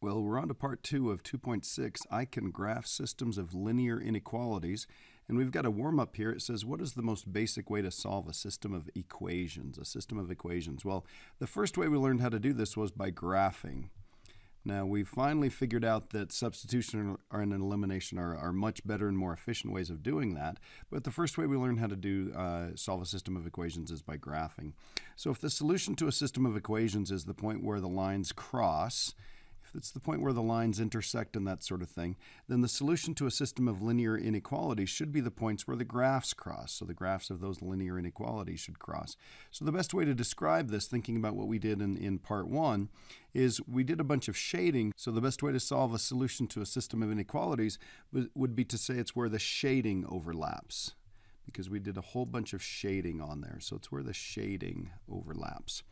Well, we're on to part 2 of 2.6. I can graph systems of linear inequalities. And we've got a warm-up here. It says, what is the most basic way to solve a system of equations? A system of equations. Well, the first way we learned how to do this was by graphing. Now, we've finally figured out that substitution and elimination are much better and more efficient ways of doing that. But the first way we learned how to solve a system of equations is by graphing. So if the solution to a system of equations is the point where the lines cross, if it's the point where the lines intersect and that sort of thing, then the solution to a system of linear inequalities should be the points where the graphs cross. So the graphs of those linear inequalities should cross. So the best way to describe this, thinking about what we did in part 1, is we did a bunch of shading. So the best way to solve a solution to a system of inequalities would be to say it's where the shading overlaps, because we did a whole bunch of shading on there. So it's where the shading overlaps.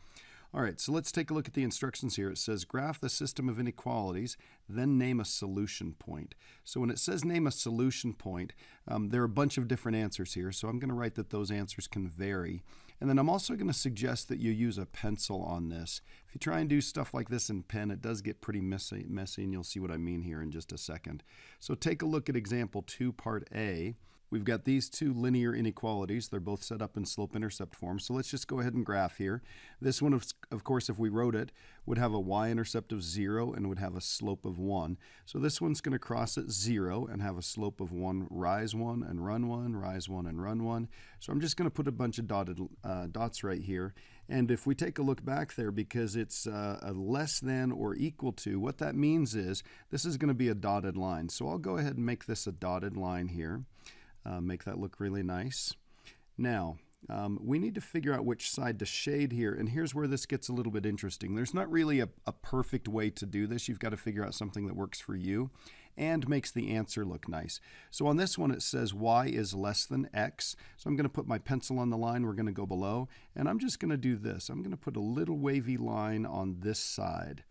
All right, so let's take a look at the instructions here. It says graph the system of inequalities, then name a solution point. So when it says name a solution point, there are a bunch of different answers here. So I'm going to write that those answers can vary. And then I'm also going to suggest that you use a pencil on this. If you try and do stuff like this in pen, it does get pretty messy, and you'll see what I mean here in just a second. So take a look at example 2, part A. We've got these two linear inequalities. They're both set up in slope-intercept form. So let's just go ahead and graph here. This one, of course, if we wrote it, would have a y-intercept of 0 and would have a slope of 1. So this one's going to cross at 0 and have a slope of 1, rise 1 and run 1, rise 1 and run 1. So I'm just going to put a bunch of dotted dots right here. And if we take a look back there, because it's a less than or equal to, what that means is this is going to be a dotted line. So I'll go ahead and make this a dotted line here. Make that look really nice. Now, we need to figure out which side to shade here, and here's where this gets a little bit interesting. There's not really a perfect way to do this. You've got to figure out something that works for you and makes the answer look nice. So on this one it says y is less than x. So I'm going to put my pencil on the line. We're going to go below, and I'm just going to do this. I'm going to put a little wavy line on this side.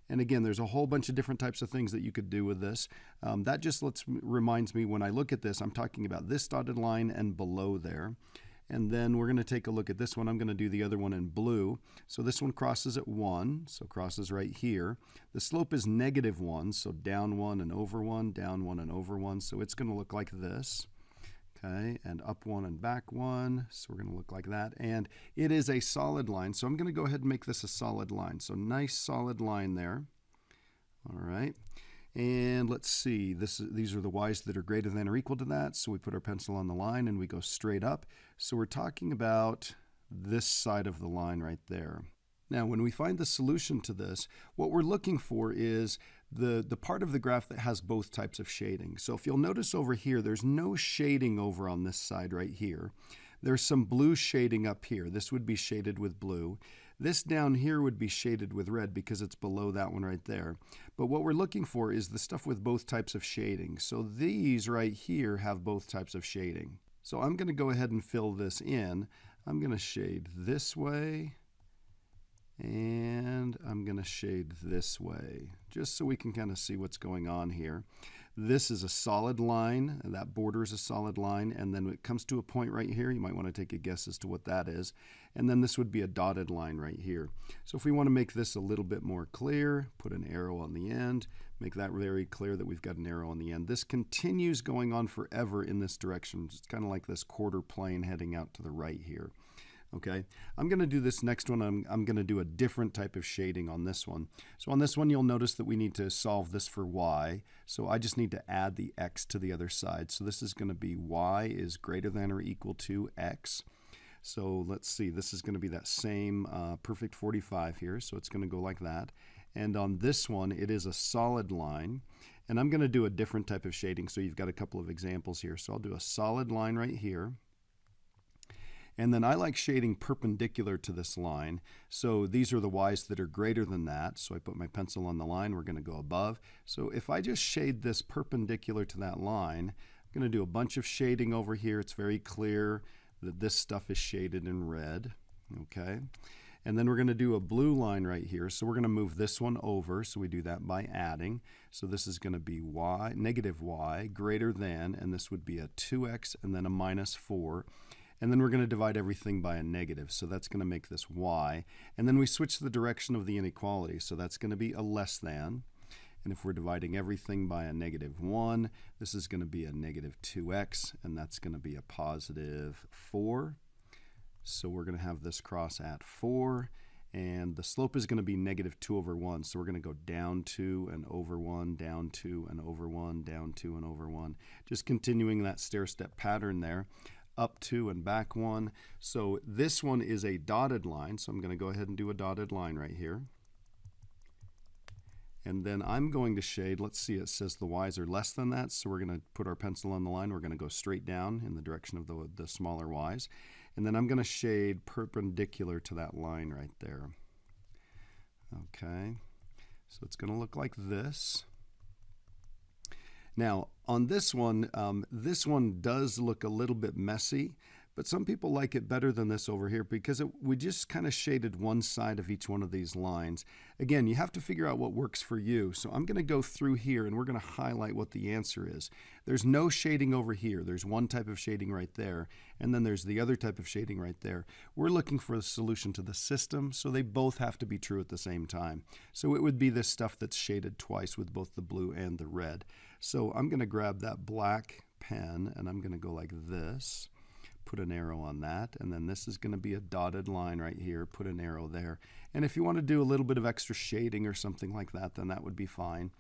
And again, there's a whole bunch of different types of things that you could do with this. That just reminds me, when I look at this, I'm talking about this dotted line and below there. And then we're going to take a look at this one. I'm going to do the other one in blue. So this one crosses at 1, so crosses right here. The slope is -1, so down 1 and over 1, down 1 and over 1. So it's going to look like this. Okay, and up 1 and back 1, so we're going to look like that. And it is a solid line, so I'm going to go ahead and make this a solid line. So nice solid line there. All right, and let's see, these are the y's that are greater than or equal to that, so we put our pencil on the line and we go straight up. So we're talking about this side of the line right there. Now, when we find the solution to this, what we're looking for is the part of the graph that has both types of shading. So if you'll notice over here, there's no shading over on this side right here. There's some blue shading up here. This would be shaded with blue. This down here would be shaded with red because it's below that one right there. But what we're looking for is the stuff with both types of shading. So these right here have both types of shading. So I'm going to go ahead and fill this in. I'm going to shade this way, and I'm going to shade this way, just so we can kind of see what's going on here. This is a solid line, and that border is a solid line, and then when it comes to a point right here, you might want to take a guess as to what that is. And then this would be a dotted line right here. So if we want to make this a little bit more clear, put an arrow on the end, make that very clear that we've got an arrow on the end. This continues going on forever in this direction. It's kind of like this quarter plane heading out to the right here. Okay, I'm going to do this next one. I'm going to do a different type of shading on this one. So on this one, you'll notice that we need to solve this for y. So I just need to add the x to the other side. So this is going to be y is greater than or equal to x. So let's see, this is going to be that same perfect 45 here. So it's going to go like that. And on this one, it is a solid line. And I'm going to do a different type of shading. So you've got a couple of examples here. So I'll do a solid line right here. And then I like shading perpendicular to this line. So these are the y's that are greater than that. So I put my pencil on the line. We're going to go above. So if I just shade this perpendicular to that line, I'm going to do a bunch of shading over here. It's very clear that this stuff is shaded in red. Okay. And then we're going to do a blue line right here. So we're going to move this one over. So we do that by adding. So this is going to be y, negative y, greater than, and this would be a 2x and then a -4. And then we're going to divide everything by a negative. So that's going to make this y. And then we switch the direction of the inequality. So that's going to be a less than. And if we're dividing everything by a -1, this is going to be a -2x, and that's going to be a +4. So we're going to have this cross at 4, and the slope is going to be -2/1. So we're going to go down 2 and over 1, down 2 and over 1, down 2 and over 1. Just continuing that stair-step pattern there. Up 2 and back 1. So this one is a dotted line, so I'm going to go ahead and do a dotted line right here. And then I'm going to shade, let's see, it says the y's are less than that, so we're going to put our pencil on the line. We're going to go straight down in the direction of the smaller y's. And then I'm going to shade perpendicular to that line right there. Okay, so it's going to look like this. Now, on this one does look a little bit messy, but some people like it better than this over here because we just kind of shaded one side of each one of these lines. Again, you have to figure out what works for you. So I'm going to go through here and we're going to highlight what the answer is. There's no shading over here. There's one type of shading right there, and then there's the other type of shading right there. We're looking for a solution to the system, so they both have to be true at the same time. So it would be this stuff that's shaded twice with both the blue and the red. So I'm going to grab that black pen and I'm going to go like this, put an arrow on that, and then this is going to be a dotted line right here, put an arrow there. And if you want to do a little bit of extra shading or something like that, then that would be fine.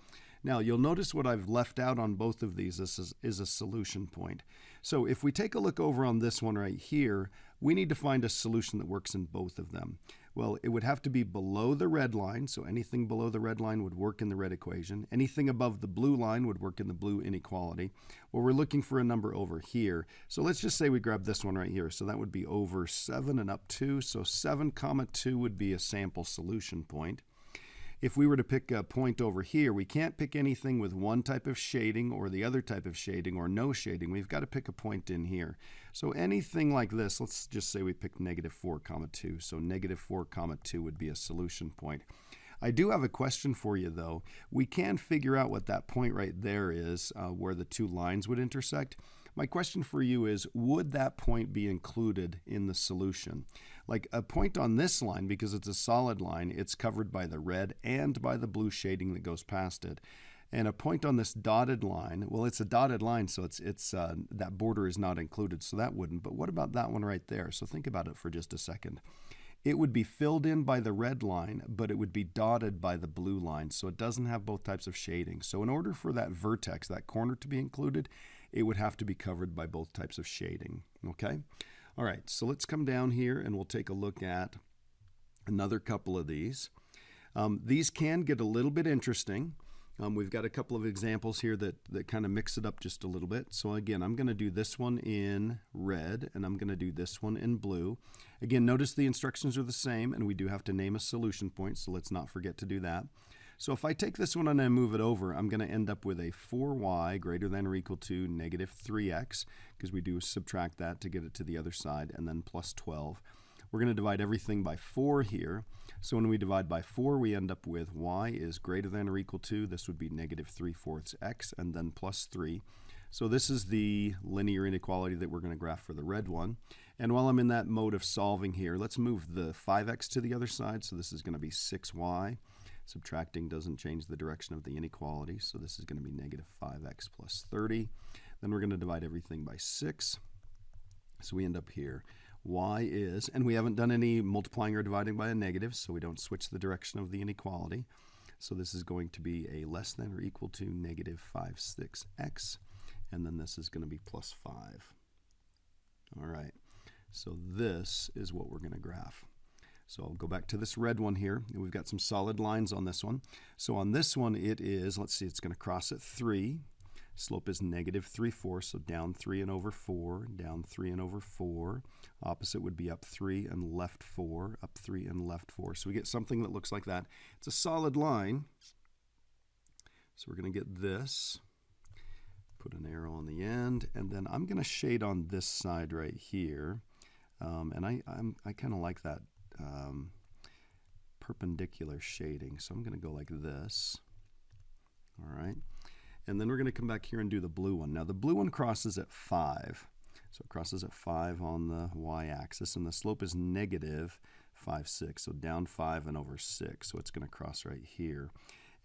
Now you'll notice what I've left out on both of these is a solution point. So if we take a look over on this one right here, we need to find a solution that works in both of them. Well, it would have to be below the red line, so anything below the red line would work in the red equation. Anything above the blue line would work in the blue inequality. Well, we're looking for a number over here. So let's just say we grab this one right here. So that would be over 7 and up 2. So 7, 2 would be a sample solution point. If we were to pick a point over here, we can't pick anything with one type of shading or the other type of shading or no shading. We've got to pick a point in here. So anything like this, let's just say we pick -4, 2. So -4, 2 would be a solution point. I do have a question for you though. We can figure out what that point right there is, where the two lines would intersect. My question for you is, would that point be included in the solution? Like a point on this line, because it's a solid line, it's covered by the red and by the blue shading that goes past it. And a point on this dotted line, well, it's a dotted line, so that border is not included, so that wouldn't. But what about that one right there? So think about it for just a second. It would be filled in by the red line, but it would be dotted by the blue line, so it doesn't have both types of shading. So in order for that vertex, that corner to be included, it would have to be covered by both types of shading, okay? All right, so let's come down here and we'll take a look at another couple of these. These can get a little bit interesting. We've got a couple of examples here that kind of mix it up just a little bit. So again, I'm going to do this one in red and I'm going to do this one in blue. Again, notice the instructions are the same and we do have to name a solution point, so let's not forget to do that. So if I take this one and I move it over, I'm going to end up with a 4y greater than or equal to -3x, because we do subtract that to get it to the other side, and then plus 12. We're going to divide everything by 4 here. So when we divide by 4, we end up with y is greater than or equal to, this would be -3/4 x, and then plus 3. So this is the linear inequality that we're going to graph for the red one. And while I'm in that mode of solving here, let's move the 5x to the other side. So this is going to be 6y. Subtracting doesn't change the direction of the inequality, so this is going to be -5x plus 30. Then we're going to divide everything by 6. So we end up here. Y is, and we haven't done any multiplying or dividing by a negative, so we don't switch the direction of the inequality. So this is going to be a less than or equal to -5/6x, and then this is going to be plus 5. All right, so this is what we're going to graph. So I'll go back to this red one here, and we've got some solid lines on this one. So on this one it is, let's see, it's going to cross at 3. Slope is -3/4, so down 3 and over 4, down 3 and over 4. Opposite would be up 3 and left 4, up 3 and left 4. So we get something that looks like that. It's a solid line. So we're going to get this. Put an arrow on the end, and then I'm going to shade on this side right here. And I kind of like that perpendicular shading, so I'm going to go like this. All right, and then we're going to come back here and do the blue one. Now the blue one crosses at 5, so it crosses at 5 on the y-axis, and the slope is -5/6, so down 5 and over 6, so it's going to cross right here.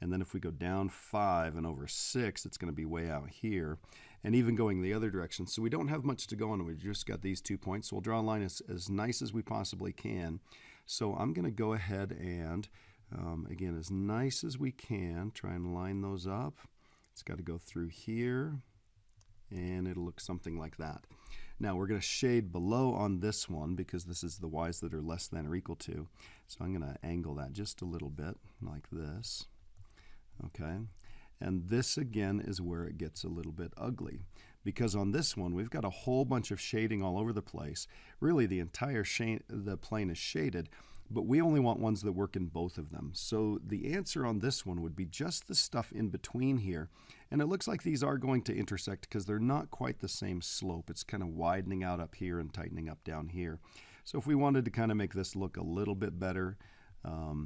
And then if we go down 5 and over 6, it's going to be way out here. And even going the other direction. So we don't have much to go on. We've just got these 2 points. So we'll draw a line as nice as we possibly can. So I'm going to go ahead and, again, as nice as we can, try and line those up. It's got to go through here, and it'll look something like that. Now we're going to shade below on this one because this is the y's that are less than or equal to. So I'm going to angle that just a little bit like this. Okay, and this again is where it gets a little bit ugly because on this one we've got a whole bunch of shading all over the place. Really the entire the plane is shaded, but we only want ones that work in both of them. So the answer on this one would be just the stuff in between here. And it looks like these are going to intersect because they're not quite the same slope. It's kind of widening out up here and tightening up down here. So if we wanted to kind of make this look a little bit better,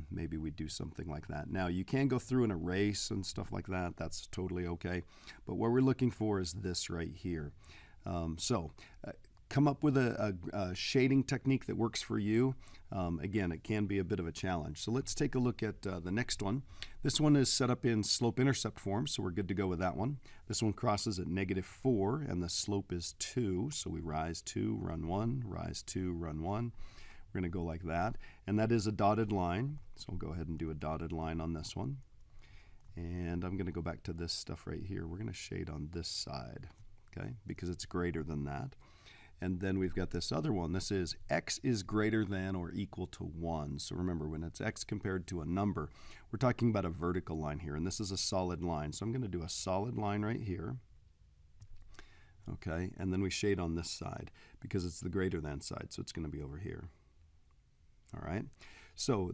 maybe we'd do something like that. Now you can go through and erase and stuff like that. That's totally okay. But what we're looking for is this right here. Come up with a shading technique that works for you. Again, it can be a bit of a challenge. So let's take a look at the next one. This one is set up in slope-intercept form, so we're good to go with that one. This one crosses at -4, and the slope is 2. So we rise 2, run 1, rise 2, run 1. We're going to go like that. And that is a dotted line. So we'll go ahead and do a dotted line on this one. And I'm going to go back to this stuff right here. We're going to shade on this side, okay, because it's greater than that. And then we've got this other one. This is x is greater than or equal to 1. So remember, when it's x compared to a number, we're talking about a vertical line here. And this is a solid line. So I'm going to do a solid line right here. Okay, and then we shade on this side because it's the greater than side. So it's going to be over here. All right. So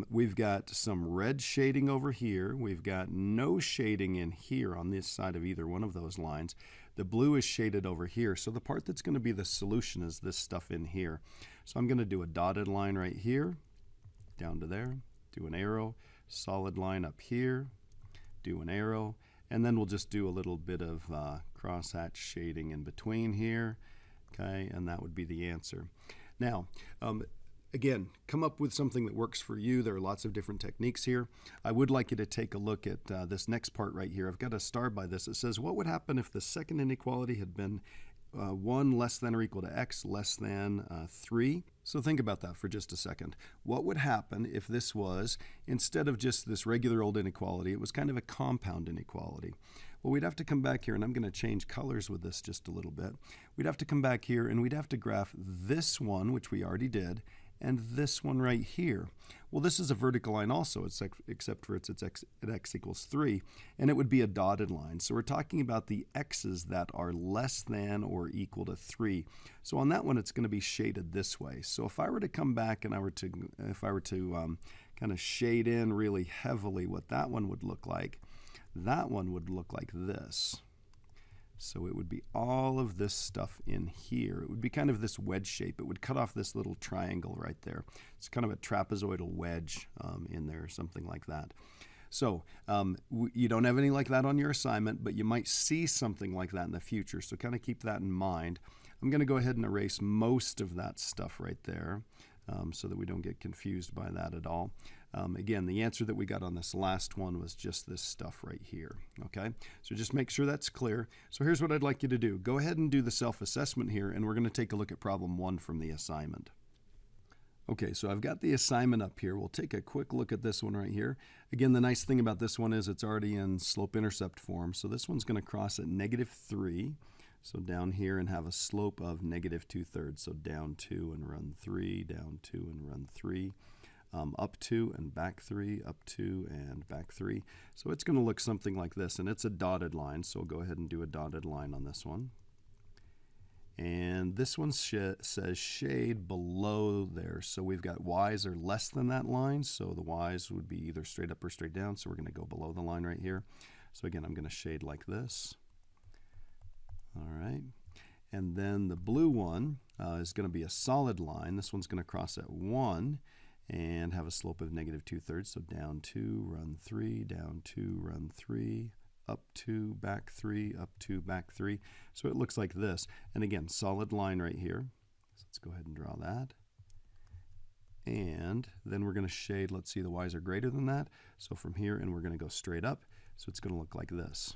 we've got some red shading over here. We've got no shading in here on this side of either one of those lines. The blue is shaded over here. So the part that's going to be the solution is this stuff in here. So I'm going to do a dotted line right here, down to there, do an arrow, solid line up here, do an arrow, and then we'll just do a little bit of crosshatch shading in between here. Okay, and that would be the answer. Now, again, come up with something that works for you. There are lots of different techniques here. I would like you to take a look at this next part right here. I've got a star by this. It says, what would happen if the second inequality had been 1 less than or equal to x less than 3? So think about that for just a second. What would happen if this was, instead of just this regular old inequality, it was kind of a compound inequality? Well, we'd have to come back here, and I'm going to change colors with this just a little bit. We'd have to come back here, and we'd have to graph this one, which we already did, and this one right here. Well, this is a vertical line also, except for it's x at x equals 3, and it would be a dotted line. So we're talking about the x's that are less than or equal to 3. So on that one, it's going to be shaded this way. So if I were to come back and if I were to kind of shade in really heavily what that one would look like this. So it would be all of this stuff in here. It would be kind of this wedge shape. It would cut off this little triangle right there. It's kind of a trapezoidal wedge in there, or something like that. So you don't have any like that on your assignment, but you might see something like that in the future. So kind of keep that in mind. I'm going to go ahead and erase most of that stuff right there so that we don't get confused by that at all. Again, the answer that we got on this last one was just this stuff right here, okay? So just make sure that's clear. So here's what I'd like you to do. Go ahead and do the self-assessment here, and we're going to take a look at problem 1 from the assignment. Okay, so I've got the assignment up here. We'll take a quick look at this one right here. Again, the nice thing about this one is it's already in slope-intercept form. So this one's going to cross at -3. So down here and have a slope of -2/3. So down 2 and run 3, down 2 and run 3. Up 2 and back 3, up 2 and back 3. So it's going to look something like this, and it's a dotted line, so we'll go ahead and do a dotted line on this one. And this one says shade below there, so we've got y's are less than that line, so the y's would be either straight up or straight down, so we're going to go below the line right here. So again, I'm going to shade like this. All right. And then the blue one is going to be a solid line. This one's going to cross at 1. And have a slope of -2/3, so down 2, run 3, down 2, run 3, up 2, back 3, up 2, back 3. So it looks like this. And again, solid line right here. So let's go ahead and draw that. And then we're going to shade, let's see, the y's are greater than that. So from here, and we're going to go straight up. So it's going to look like this.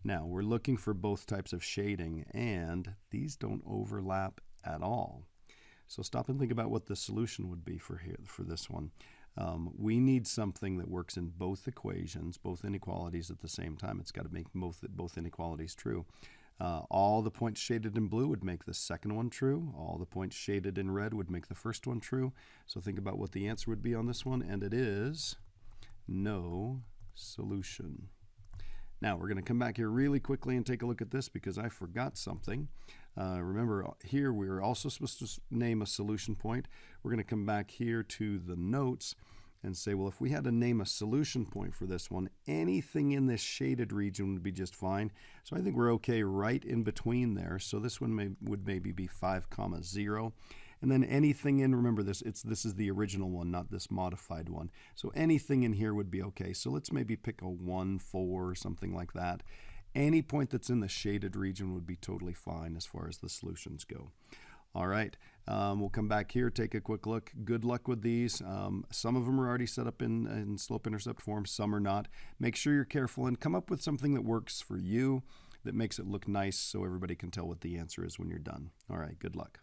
Now, we're looking for both types of shading, and these don't overlap at all. So stop and think about what the solution would be for this one. We need something that works in both equations, both inequalities at the same time. It's got to make both inequalities true. All the points shaded in blue would make the second one true. All the points shaded in red would make the first one true. So think about what the answer would be on this one, and it is no solution. Now we're going to come back here really quickly and take a look at this because I forgot something. Remember here we were also supposed to name a solution point. We're going to come back here to the notes and say, well, if we had to name a solution point for this one, anything in this shaded region would be just fine. So I think we're okay right in between there. So this one would maybe be 5, 0. And then anything in, remember this is the original one, not this modified one. So anything in here would be okay. So let's maybe pick a 1, 4, something like that. Any point that's in the shaded region would be totally fine as far as the solutions go. All right, we'll come back here, take a quick look. Good luck with these. Some of them are already set up in slope-intercept form, some are not. Make sure you're careful and come up with something that works for you, that makes it look nice so everybody can tell what the answer is when you're done. All right, good luck.